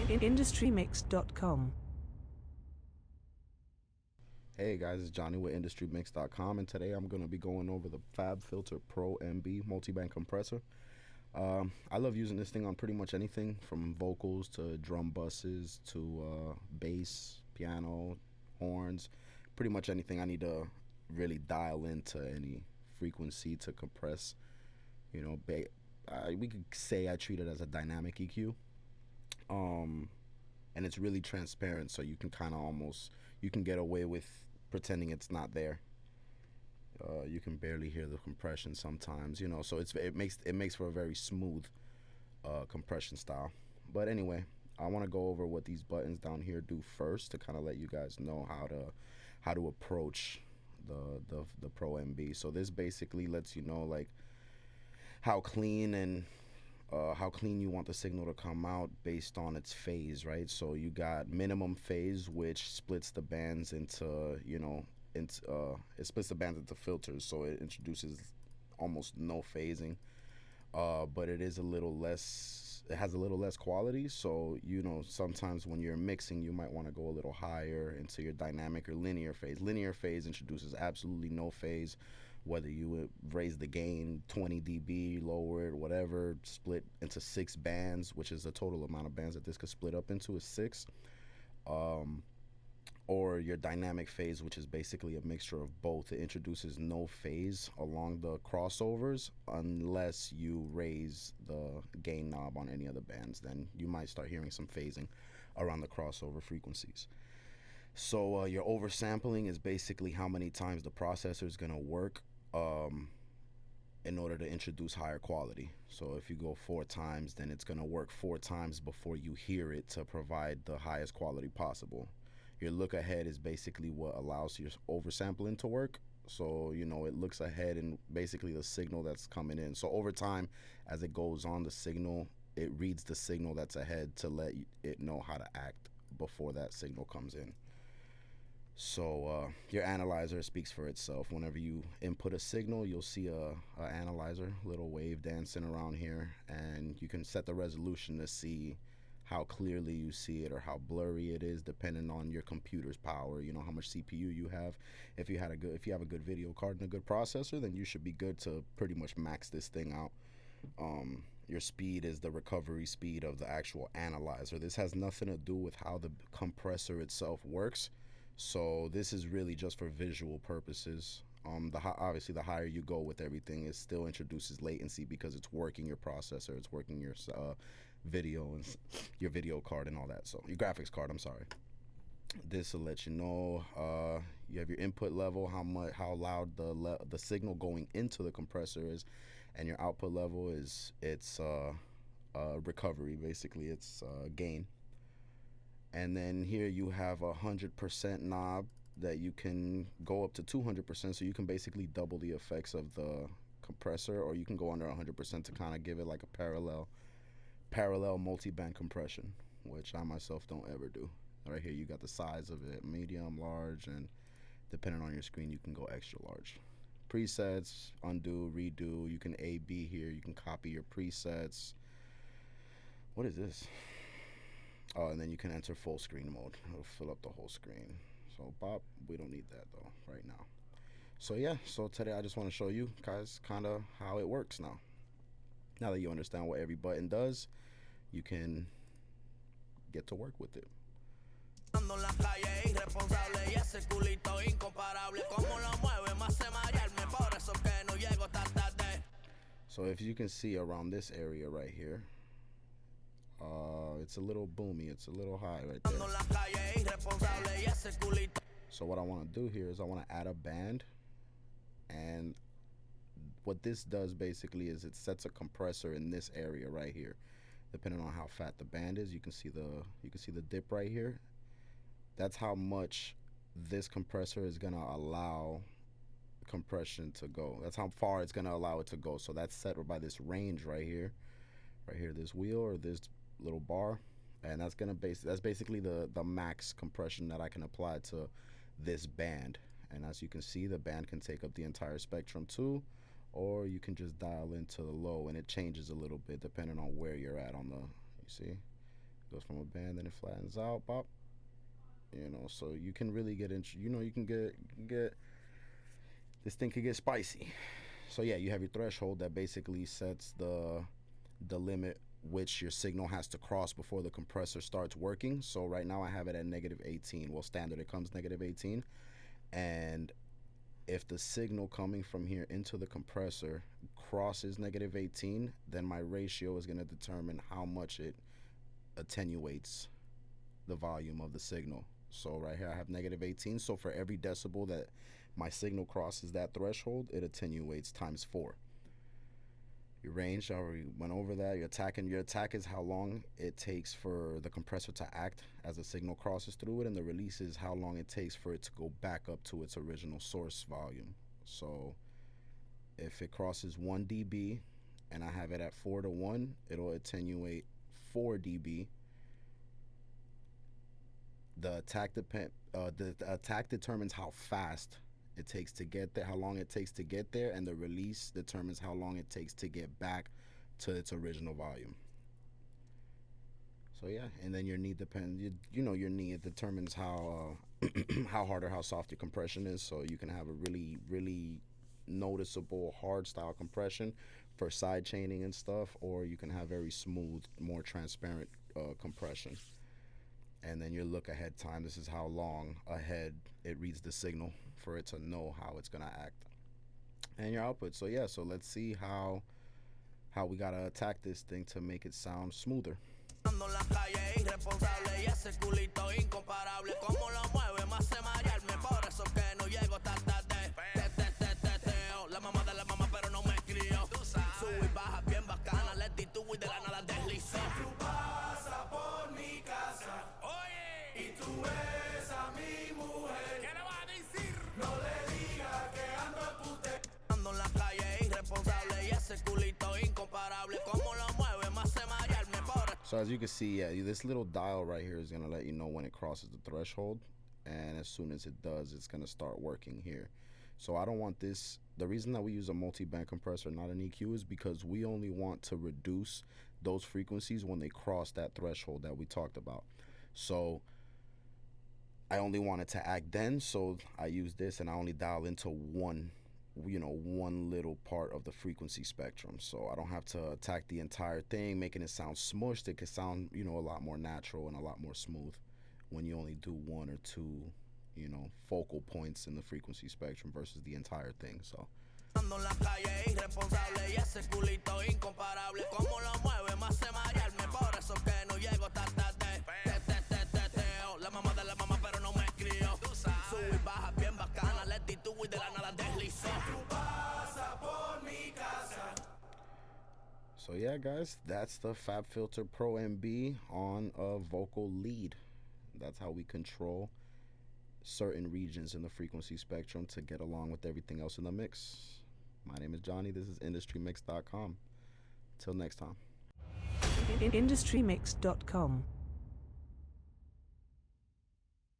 IndustryMix.com. Hey guys, it's Johnny with IndustryMix.com, and today I'm going to be going over the FabFilter Pro MB multiband compressor. I love using this thing on pretty much anything from vocals to drum buses to bass, piano, horns, pretty much anything I need to really dial into any frequency to compress. You know, we could say I treat it as a dynamic EQ. And it's really transparent, so you can kind of you can get away with pretending it's not there. You can barely hear the compression sometimes, you know, so it makes for a very smooth compression style. But anyway, I want to go over what these buttons down here do first to kind of let you guys know how to approach the Pro MB. So this basically lets you know like how clean you want the signal to come out based on its phase, right? So you got minimum phase, which splits the bands into, it splits the bands into filters, so it introduces almost no phasing, but it has a little less quality. So, sometimes when you're mixing, you might want to go a little higher into your dynamic or linear phase. Linear phase introduces absolutely no phase, whether you would raise the gain 20 dB, lower it, whatever, split into 6 bands, which is the total amount of bands that this could split up into is 6. Or your dynamic phase, which is basically a mixture of both. It introduces no phase along the crossovers unless you raise the gain knob on any other bands. Then you might start hearing some phasing around the crossover frequencies. So your oversampling is basically how many times the processor is going to work in order to introduce higher quality. So if you go 4 times, then it's going to work 4 times before you hear it to provide the highest quality possible. Your look ahead is basically what allows your oversampling to work. So, it looks ahead and basically the signal that's coming in. So over time, as it goes on, it reads the signal that's ahead to let it know how to act before that signal comes in. So your analyzer speaks for itself. Whenever you input a signal, you'll see a analyzer, little wave dancing around here, and you can set the resolution to see how clearly you see it or how blurry it is, depending on your computer's power. How much CPU you have. If you have a good video card and a good processor, then you should be good to pretty much max this thing out. Your speed is the recovery speed of the actual analyzer. This has nothing to do with how the compressor itself works. So this is really just for visual purposes. Obviously, the higher you go with everything, it still introduces latency because it's working your processor, it's working your video and your video card and all that. So your graphics card, I'm sorry. This will let you know you have your input level, how loud the signal going into the compressor is, and your output level is recovery. Basically, it's gain. And then here you have 100% knob that you can go up to 200%, so you can basically double the effects of the compressor, or you can go under 100% to kind of give it like a parallel multi-band compression, which I myself don't ever do. Right here you got the size of it, medium, large, and depending on your screen you can go extra large. Presets, undo, redo, you can A/B here, you can copy your presets. What is this? Oh, and then you can enter full screen mode. It'll fill up the whole screen. So Bob, we don't need that though right now. So yeah, so today I just want to show you guys kind of how it works now. Now that you understand what every button does, you can get to work with it. So if you can see around this area right here, it's a little boomy, it's a little high right there. So what I want to do here is I want to add a band, and what this does basically is it sets a compressor in this area right here. Depending on how fat the band is, you can see the dip right here. That's how much this compressor is going to allow compression to go. That's how far it's going to allow it to go. So that's set by this range right here, this wheel or this little bar, and that's basically the max compression that I can apply to this band. And as you can see, the band can take up the entire spectrum too, or you can just dial into the low, and it changes a little bit depending on where you're at on the, you see, Goes from a band, then it flattens out, pop. So you can really get into, you can get this thing could get spicy. So yeah, you have your threshold that basically sets the limit which your signal has to cross before the compressor starts working. So right now I have it at negative 18. Well, standard it comes negative 18, and if the signal coming from here into the compressor crosses negative 18, then my ratio is going to determine how much it attenuates the volume of the signal. So right here I have negative 18. So for every decibel that my signal crosses that threshold, it attenuates times 4. Your range, I already went over that. Your attack is how long it takes for the compressor to act as the signal crosses through it, and the release is how long it takes for it to go back up to its original source volume. So if it crosses 1 dB and I have it at 4 to 1, it'll attenuate 4 dB. The attack determines how fast it takes to get there, how long it takes to get there, and the release determines how long it takes to get back to its original volume. So yeah, and then your knee depends. Your knee, it determines how how hard or how soft your compression is. So you can have a really noticeable hard style compression for side chaining and stuff, or you can have very smooth, more transparent compression. And then your look ahead time, this is how long ahead it reads the signal for it to know how it's gonna act. And your output. So yeah, so let's see how we gotta attack this thing to make it sound smoother. So as you can see, yeah, this little dial right here is gonna let you know when it crosses the threshold, and as soon as it does, it's gonna start working here. So I don't want this. The reason that we use a multi-band compressor, not an EQ, is because we only want to reduce those frequencies when they cross that threshold that we talked about. So I only want it to act then, so I use this, and I only dial into one little part of the frequency spectrum. So I don't have to attack the entire thing, making it sound smushed. It can sound, a lot more natural and a lot more smooth when you only do one or two, focal points in the frequency spectrum versus the entire thing. So So yeah, guys, that's the FabFilter Pro MB on a vocal lead. That's how we control certain regions in the frequency spectrum to get along with everything else in the mix. My name is Johnny. This is IndustryMix.com. Till next time. IndustryMix.com